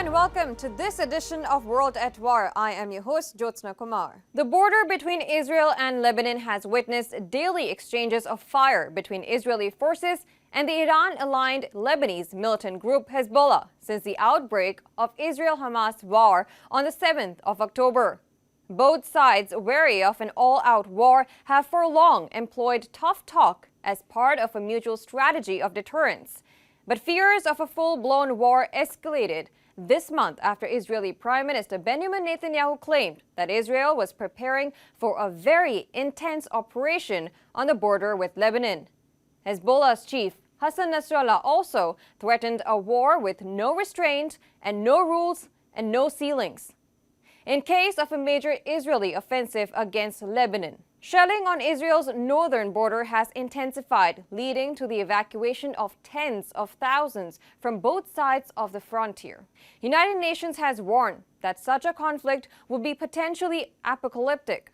and welcome to this edition of World at War. I am your host, Jyotsna Kumar. The border between Israel and Lebanon has witnessed daily exchanges of fire between Israeli forces and the Iran-aligned Lebanese militant group Hezbollah since the outbreak of Israel-Hamas war on the 7th of October. Both sides, wary of an all-out war, have for long employed tough talk as part of a mutual strategy of deterrence. But fears of a full-blown war escalated this month after Israeli Prime Minister Benjamin Netanyahu claimed that Israel was preparing for a very intense operation on the border with Lebanon. Hezbollah's chief, Hassan Nasrallah, also threatened a war with no restraint and no rules and no ceilings in case of a major Israeli offensive against Lebanon. Shelling on Israel's northern border has intensified, leading to the evacuation of tens of thousands from both sides of the frontier. United Nations has warned that such a conflict would be potentially apocalyptic.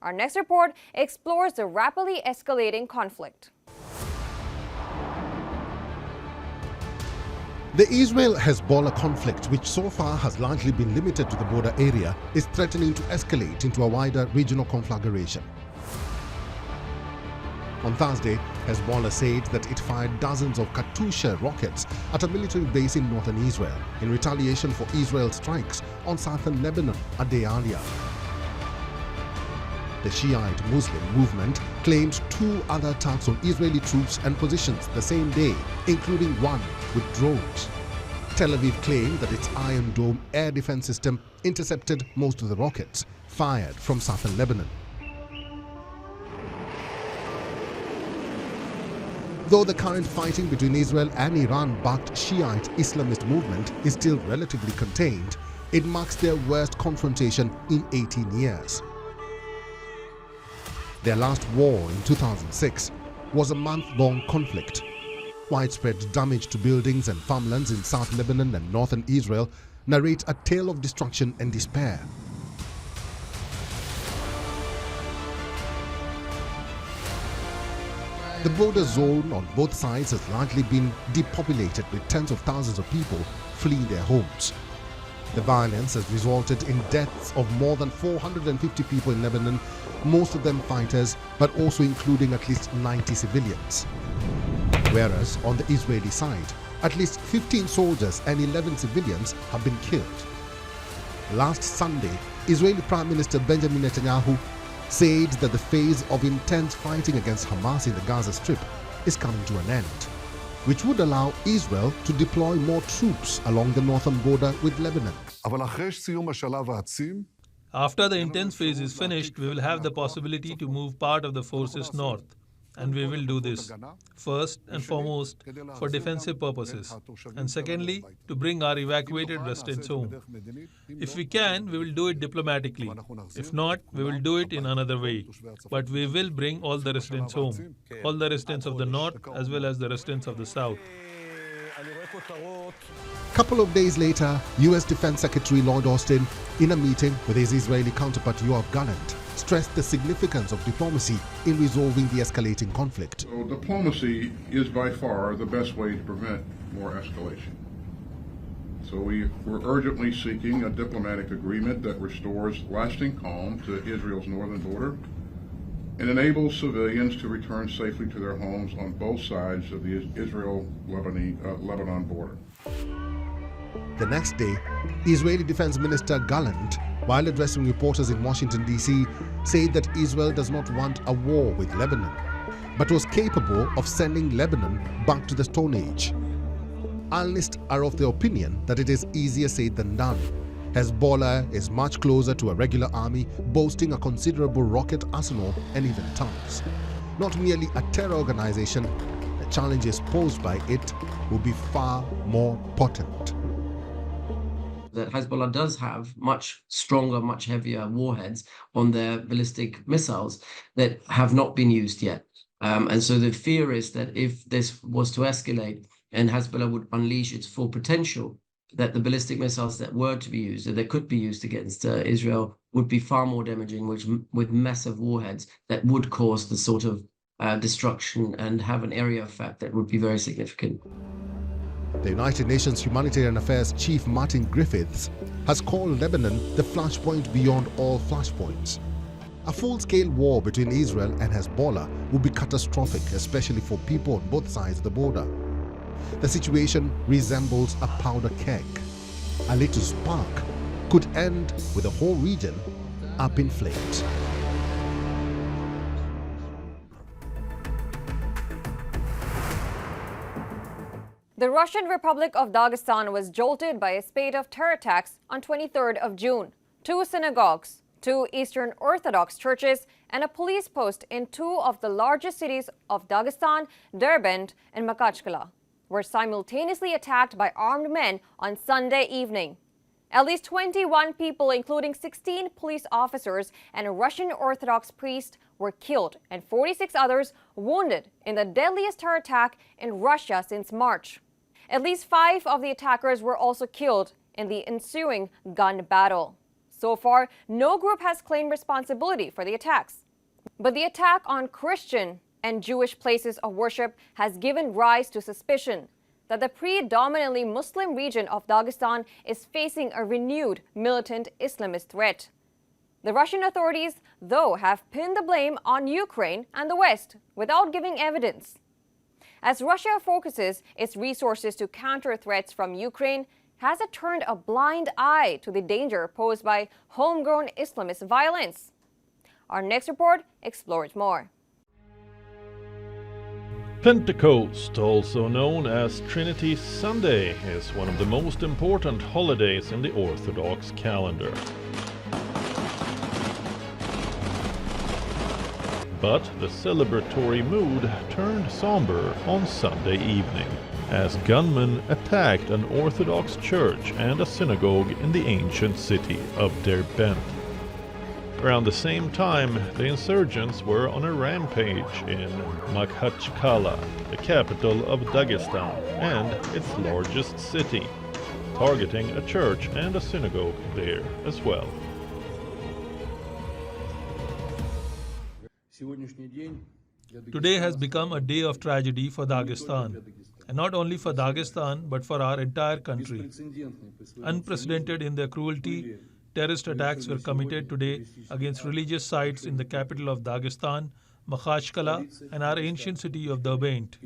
Our next report explores the rapidly escalating conflict. The Israel-Hezbollah conflict, which so far has largely been limited to the border area, is threatening to escalate into a wider regional conflagration. On Thursday, Hezbollah said that it fired dozens of Katyusha rockets at a military base in northern Israel in retaliation for Israel's strikes on southern Lebanon a day earlier. The Shiite Muslim movement claimed 2 other attacks on Israeli troops and positions the same day, including one with drones. Tel Aviv claimed that its Iron Dome air defense system intercepted most of the rockets fired from southern Lebanon. Though the current fighting between Israel and Iran-backed Shiite Islamist movement is still relatively contained, it marks their worst confrontation in 18 years. Their last war in 2006 was a month-long conflict. Widespread damage to buildings and farmlands in South Lebanon and northern Israel narrate a tale of destruction and despair. The border zone on both sides has largely been depopulated, with tens of thousands of people fleeing their homes. The violence has resulted in deaths of more than 450 people in Lebanon, most of them fighters, but also including at least 90 civilians. Whereas on the Israeli side, at least 15 soldiers and 11 civilians have been killed. Last Sunday, Israeli Prime Minister Benjamin Netanyahu said that the phase of intense fighting against Hamas in the Gaza Strip is coming to an end, which would allow Israel to deploy more troops along the northern border with Lebanon. After the intense phase is finished, we will have the possibility to move part of the forces north. And we will do this, first and foremost, for defensive purposes, and secondly, to bring our evacuated residents home. If we can, we will do it diplomatically. If not, we will do it in another way. But we will bring all the residents home, all the residents of the north as well as the residents of the south. Couple of days later, U.S. Defense Secretary Lloyd Austin, in a meeting with his Israeli counterpart Yoav Gallant, stressed the significance of diplomacy in resolving the escalating conflict. So diplomacy is by far the best way to prevent more escalation. So we're urgently seeking a diplomatic agreement that restores lasting calm to Israel's northern border and enables civilians to return safely to their homes on both sides of the Israel-Lebanon border. The next day, Israeli Defense Minister Gallant, while addressing reporters in Washington, D.C., said that Israel does not want a war with Lebanon, but was capable of sending Lebanon back to the Stone Age. Analysts are of the opinion that it is easier said than done. Hezbollah is much closer to a regular army, boasting a considerable rocket arsenal and even tanks. Not merely a terror organization, the challenges posed by it will be far more potent. That Hezbollah does have much stronger, much heavier warheads on their ballistic missiles that have not been used yet. And so the fear is that if this was to escalate and Hezbollah would unleash its full potential, that the ballistic missiles that were to be used, or that could be used against Israel, would be far more damaging, with massive warheads that would cause the sort of destruction and have an area effect that would be very significant. The United Nations Humanitarian Affairs Chief Martin Griffiths has called Lebanon the flashpoint beyond all flashpoints. A full-scale war between Israel and Hezbollah would be catastrophic, especially for people on both sides of the border. The situation resembles a powder keg. A little spark could end with the whole region up in flames. The Russian Republic of Dagestan was jolted by a spate of terror attacks on 23rd of June. 2 synagogues, 2 Eastern Orthodox churches, and a police post in 2 of the largest cities of Dagestan, Derbent and Makhachkala, were simultaneously attacked by armed men on Sunday evening. At least 21 people, including 16 police officers and a Russian Orthodox priest, were killed and 46 others wounded in the deadliest terror attack in Russia since March. At least 5 of the attackers were also killed in the ensuing gun battle. So far, no group has claimed responsibility for the attacks. But the attack on Christian and Jewish places of worship has given rise to suspicion that the predominantly Muslim region of Dagestan is facing a renewed militant Islamist threat. The Russian authorities, though, have pinned the blame on Ukraine and the West without giving evidence. As Russia focuses its resources to counter threats from Ukraine, has it turned a blind eye to the danger posed by homegrown Islamist violence? Our next report explores more. Pentecost, also known as Trinity Sunday, is one of the most important holidays in the Orthodox calendar. But the celebratory mood turned somber on Sunday evening, as gunmen attacked an Orthodox church and a synagogue in the ancient city of Derbent. Around the same time, the insurgents were on a rampage in Makhachkala, the capital of Dagestan and its largest city, targeting a church and a synagogue there as well. Today has become a day of tragedy for Dagestan, and not only for Dagestan but for our entire country. Unprecedented in their cruelty, terrorist attacks were committed today against religious sites in the capital of Dagestan, Makhachkala, and our ancient city of Derbent.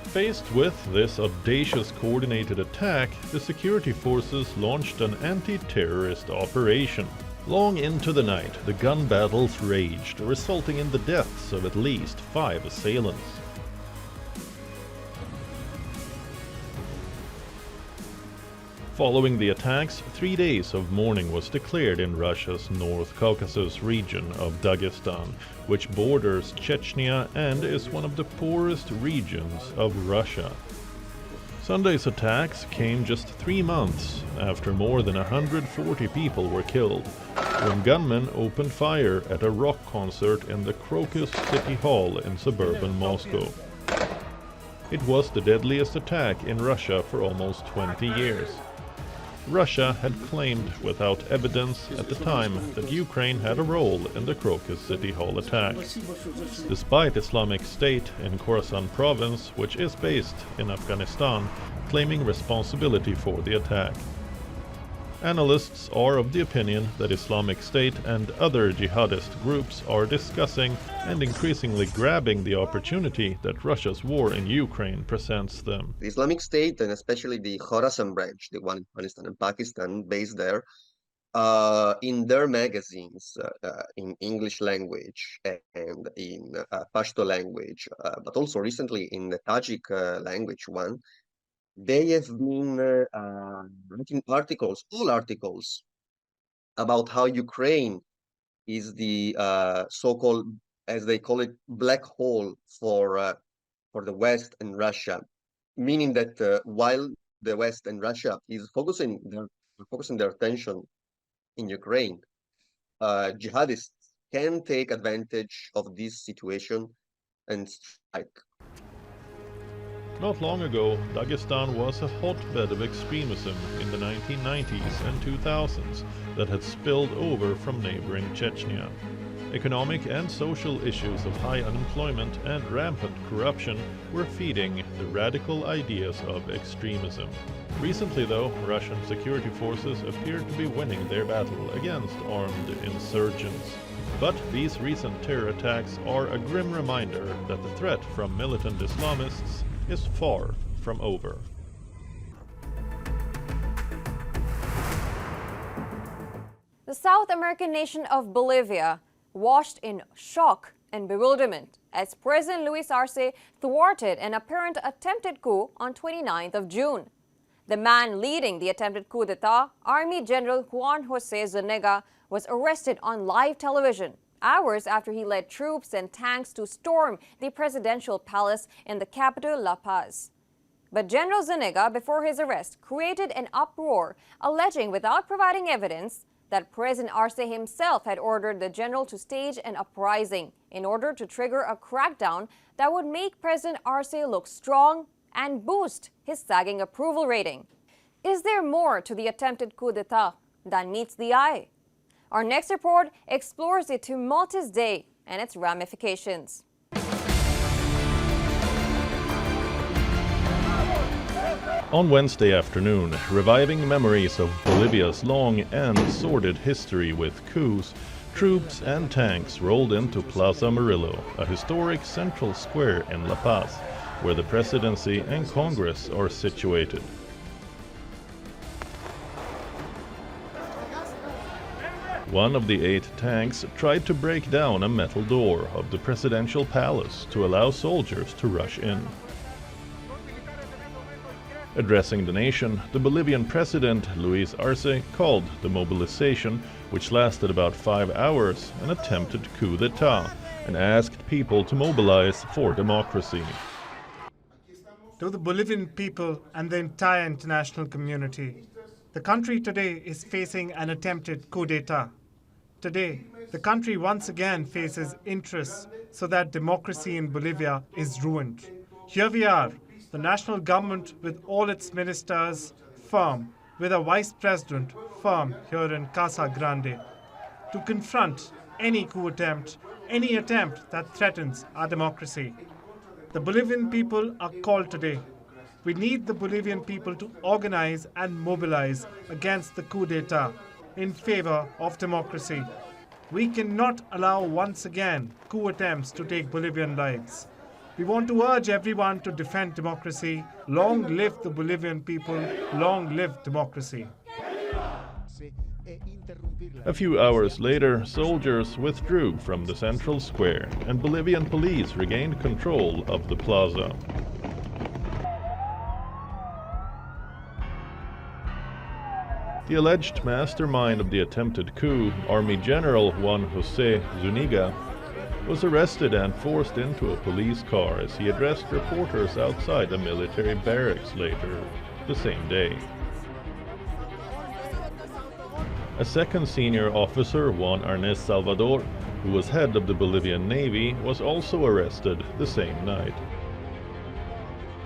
Faced with this audacious coordinated attack, the security forces launched an anti-terrorist operation. Long into the night, the gun battles raged, resulting in the deaths of at least 5 assailants. Following the attacks, 3 days of mourning was declared in Russia's North Caucasus region of Dagestan, which borders Chechnya and is one of the poorest regions of Russia. Sunday's attacks came just 3 months after more than 140 people were killed, when gunmen opened fire at a rock concert in the Crocus City Hall in suburban Moscow. It was the deadliest attack in Russia for almost 20 years. Russia had claimed without evidence at the time that Ukraine had a role in the Crocus City Hall attack, despite Islamic State in Khorasan province, which is based in Afghanistan, claiming responsibility for the attack. Analysts are of the opinion that Islamic State and other jihadist groups are discussing and increasingly grabbing the opportunity that Russia's war in Ukraine presents them. The Islamic State, and especially the Khorasan branch, the one in Afghanistan and Pakistan, based there, in their magazines in English language and in Pashto language, but also recently in the Tajik language one, they have been writing articles, all articles, about how Ukraine is the so-called, as they call it, black hole for the West and Russia, meaning that while the West and Russia is focusing their attention in Ukraine, jihadists can take advantage of this situation and strike. Not long ago, Dagestan was a hotbed of extremism in the 1990s and 2000s that had spilled over from neighboring Chechnya. Economic and social issues of high unemployment and rampant corruption were feeding the radical ideas of extremism. Recently, though, Russian security forces appeared to be winning their battle against armed insurgents. But these recent terror attacks are a grim reminder that the threat from militant Islamists is far from over. The South American nation of Bolivia washed in shock and bewilderment as President Luis Arce thwarted an apparent attempted coup on 29th of June. The man leading the attempted coup d'etat, Army General Juan José Zúñiga, was arrested on live television hours after he led troops and tanks to storm the presidential palace in the capital, La Paz. But General Zúñiga, before his arrest, created an uproar, alleging without providing evidence that President Arce himself had ordered the general to stage an uprising in order to trigger a crackdown that would make President Arce look strong and boost his sagging approval rating. Is there more to the attempted coup d'etat than meets the eye? Our next report explores the tumultuous day and its ramifications. On Wednesday afternoon, reviving memories of Bolivia's long and sordid history with coups, troops and tanks rolled into Plaza Murillo, a historic central square in La Paz, where the presidency and Congress are situated. One of the 8 tanks tried to break down a metal door of the presidential palace to allow soldiers to rush in. Addressing the nation, the Bolivian president, Luis Arce, called the mobilization, which lasted about 5 hours, an attempted coup d'etat, and asked people to mobilize for democracy. To the Bolivian people and the entire international community, the country today is facing an attempted coup d'etat. Today, the country once again faces interests so that democracy in Bolivia is ruined. Here we are, the national government with all its ministers firm, with a vice president firm here in Casa Grande, to confront any coup attempt, any attempt that threatens our democracy. The Bolivian people are called today. We need the Bolivian people to organize and mobilize against the coup d'etat in favor of democracy. We cannot allow once again coup attempts to take Bolivian lives. We want to urge everyone to defend democracy. Long live the Bolivian people. Long live democracy. A few hours later, soldiers withdrew from the central square and Bolivian police regained control of the plaza. The alleged mastermind of the attempted coup, Army General Juan José Zúñiga, was arrested and forced into a police car as he addressed reporters outside a military barracks later the same day. A second senior officer, Juan Ernest Salvador, who was head of the Bolivian Navy, was also arrested the same night.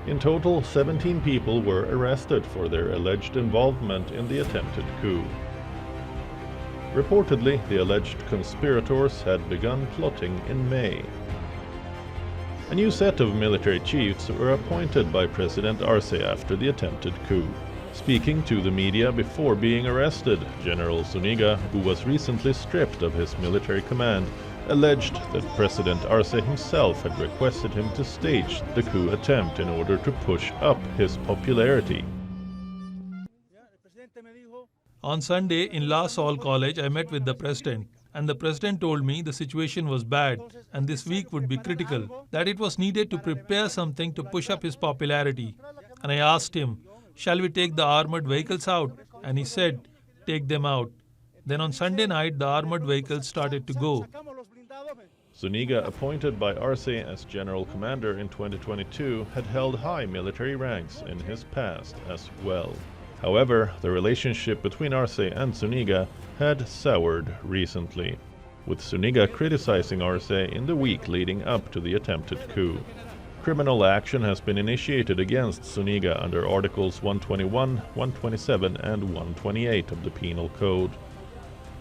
In total, 17 people were arrested for their alleged involvement in the attempted coup. Reportedly, the alleged conspirators had begun plotting in May. A new set of military chiefs were appointed by President Arce after the attempted coup. Speaking to the media before being arrested, General Zúñiga, who was recently stripped of his military command, alleged that President Arce himself had requested him to stage the coup attempt in order to push up his popularity. On Sunday in La Salle College, I met with the president, and the president told me the situation was bad and this week would be critical, that it was needed to prepare something to push up his popularity. And I asked him, shall we take the armored vehicles out? And he said, take them out. Then on Sunday night, the armored vehicles started to go. Zúñiga, appointed by Arce as general commander in 2022, had held high military ranks in his past as well. However, the relationship between Arce and Zúñiga had soured recently, with Zúñiga criticizing Arce in the week leading up to the attempted coup. Criminal action has been initiated against Zúñiga under Articles 121, 127 and 128 of the Penal Code.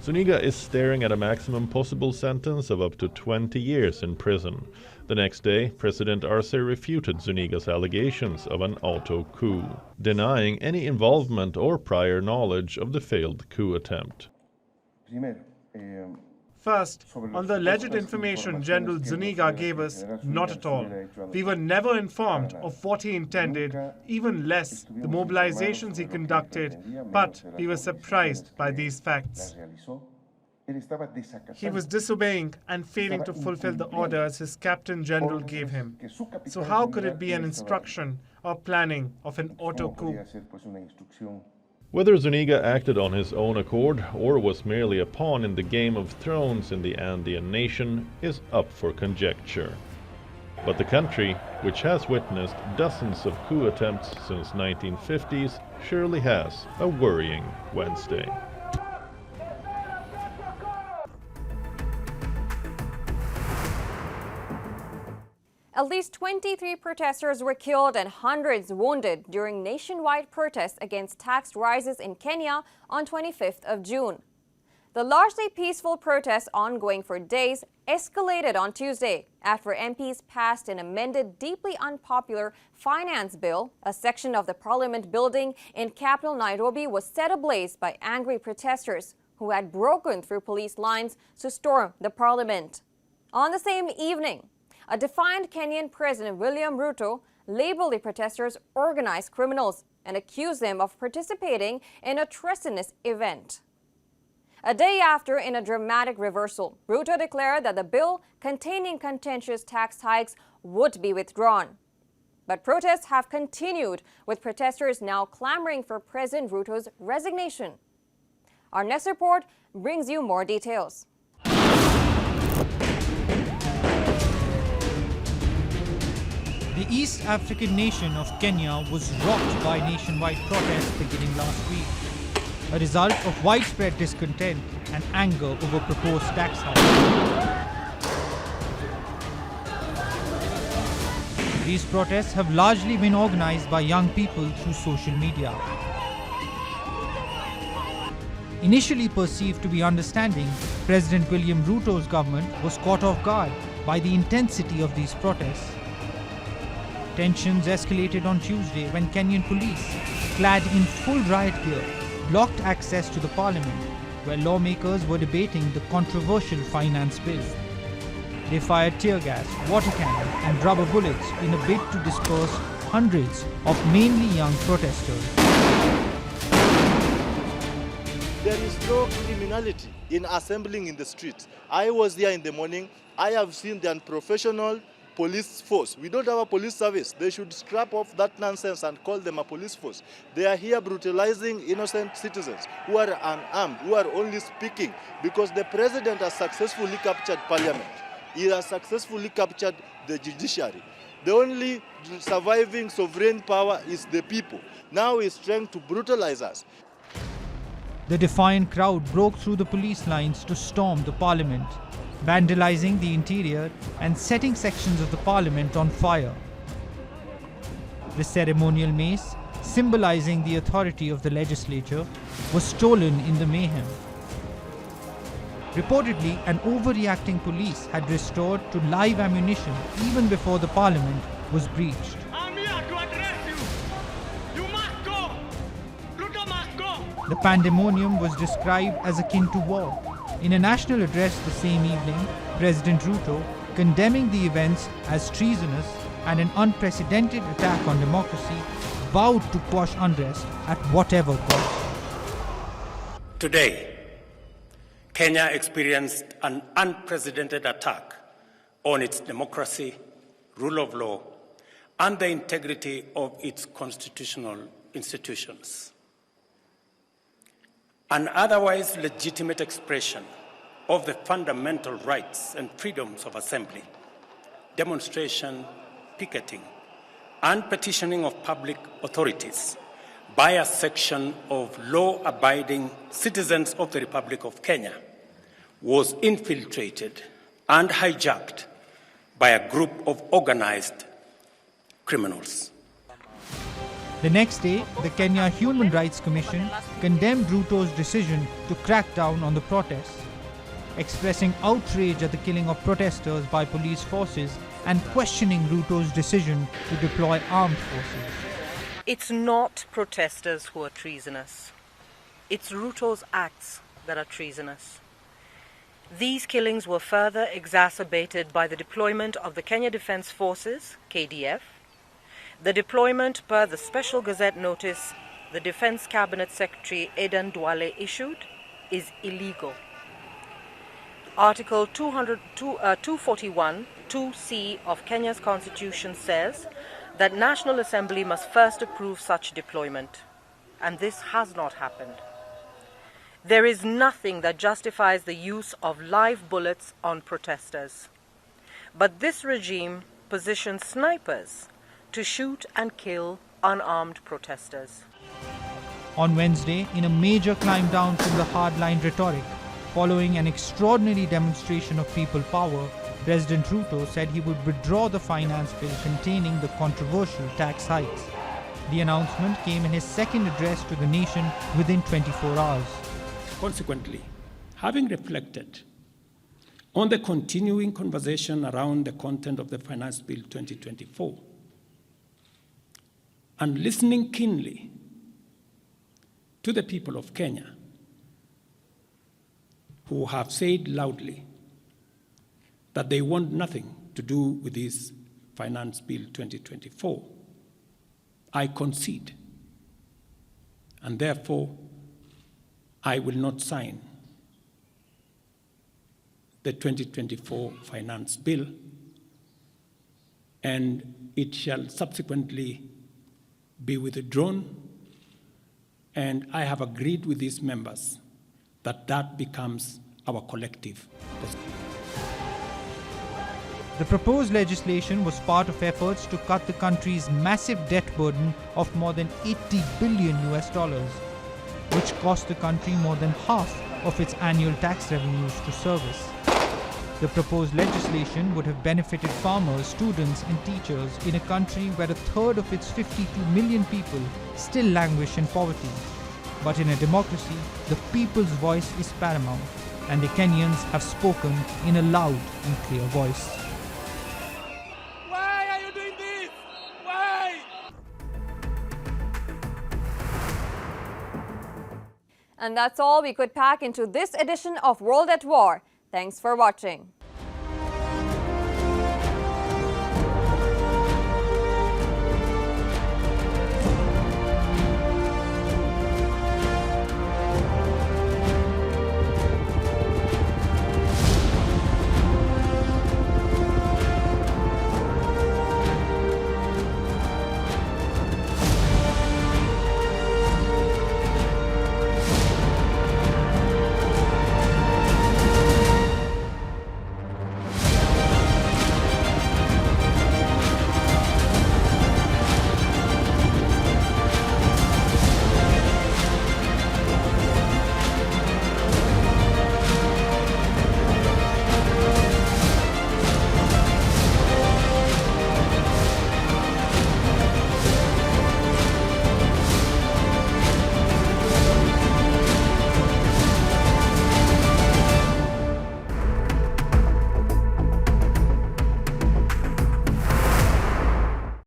Zuniga is staring at a maximum possible sentence of up to 20 years in prison. The next day, President Arce refuted Zuniga's allegations of an auto coup, denying any involvement or prior knowledge of the failed coup attempt. First, on the alleged information General Zuniga gave us, not at all. We were never informed of what he intended, even less the mobilizations he conducted, but we were surprised by these facts. He was disobeying and failing to fulfill the orders his Captain General gave him. So how could it be an instruction or planning of an auto coup? Whether Zuniga acted on his own accord or was merely a pawn in the Game of Thrones in the Andean nation is up for conjecture. But the country, which has witnessed dozens of coup attempts since 1950s, surely has a worrying Wednesday. At least 23 protesters were killed and hundreds wounded during nationwide protests against tax rises in Kenya on 25th of June. The largely peaceful protests, ongoing for days, escalated on Tuesday after MPs passed an amended, deeply unpopular finance bill. A section of the parliament building in capital Nairobi was set ablaze by angry protesters who had broken through police lines to storm the parliament. On the same evening, a defiant Kenyan President William Ruto labeled the protesters organized criminals and accused them of participating in a treasonous event. A day after, in a dramatic reversal, Ruto declared that the bill containing contentious tax hikes would be withdrawn. But protests have continued, with protesters now clamoring for President Ruto's resignation. Our next report brings you more details. The East African nation of Kenya was rocked by nationwide protests beginning last week, a result of widespread discontent and anger over proposed tax hikes. These protests have largely been organized by young people through social media. Initially perceived to be understanding, President William Ruto's government was caught off guard by the intensity of these protests. Tensions escalated on Tuesday when Kenyan police, clad in full riot gear, blocked access to the parliament, where lawmakers were debating the controversial finance bill. They fired tear gas, water cannon and rubber bullets in a bid to disperse hundreds of mainly young protesters. There is no criminality in assembling in the streets. I was there in the morning. I have seen the unprofessional police force. We don't have a police service. They should scrap off that nonsense and call them a police force. They are here brutalizing innocent citizens who are unarmed, who are only speaking because the president has successfully captured parliament. He has successfully captured the judiciary. The only surviving sovereign power is the people. Now he's trying to brutalize us. The defiant crowd broke through the police lines to storm the parliament, vandalizing the interior and setting sections of the parliament on fire. The ceremonial mace, symbolizing the authority of the legislature, was stolen in the mayhem. Reportedly, an overreacting police had resorted to live ammunition even before the parliament was breached. I'm here to address you. You must go. Ruto must go. The pandemonium was described as akin to war. In a national address the same evening, President Ruto, condemning the events as treasonous and an unprecedented attack on democracy, vowed to quash unrest at whatever cost. Today, Kenya experienced an unprecedented attack on its democracy, rule of law, and the integrity of its constitutional institutions. An otherwise legitimate expression of the fundamental rights and freedoms of assembly, demonstration, picketing, and petitioning of public authorities by a section of law-abiding citizens of the Republic of Kenya was infiltrated and hijacked by a group of organized criminals. The next day, the Kenya Human Rights Commission condemned Ruto's decision to crack down on the protests, expressing outrage at the killing of protesters by police forces and questioning Ruto's decision to deploy armed forces. It's not protesters who are treasonous. It's Ruto's acts that are treasonous. These killings were further exacerbated by the deployment of the Kenya Defence Forces, KDF. The deployment per the Special Gazette notice the Defence Cabinet Secretary Aden Duale issued is illegal. Article 241 2C of Kenya's Constitution says that National Assembly must first approve such deployment, and this has not happened. There is nothing that justifies the use of live bullets on protesters. But this regime positions snipers to shoot and kill unarmed protesters. On Wednesday, in a major climb down from the hardline rhetoric, following an extraordinary demonstration of people power, President Ruto said he would withdraw the finance bill containing the controversial tax hikes. The announcement came in his second address to the nation within 24 hours. Consequently, having reflected on the continuing conversation around the content of the Finance Bill 2024 and listening keenly to the people of Kenya who have said loudly that they want nothing to do with this Finance Bill 2024, I concede, and therefore I will not sign the 2024 Finance Bill, and it shall subsequently be withdrawn, and I have agreed with these members that that becomes our collective position. The proposed legislation was part of efforts to cut the country's massive debt burden of more than $80 billion, which cost the country more than half of its annual tax revenues to service. The proposed legislation would have benefited farmers, students and teachers in a country where a third of its 52 million people still languish in poverty. But in a democracy, the people's voice is paramount, and the Kenyans have spoken in a loud and clear voice. Why are you doing this? Why? And that's all we could pack into this edition of World at War. Thanks for watching.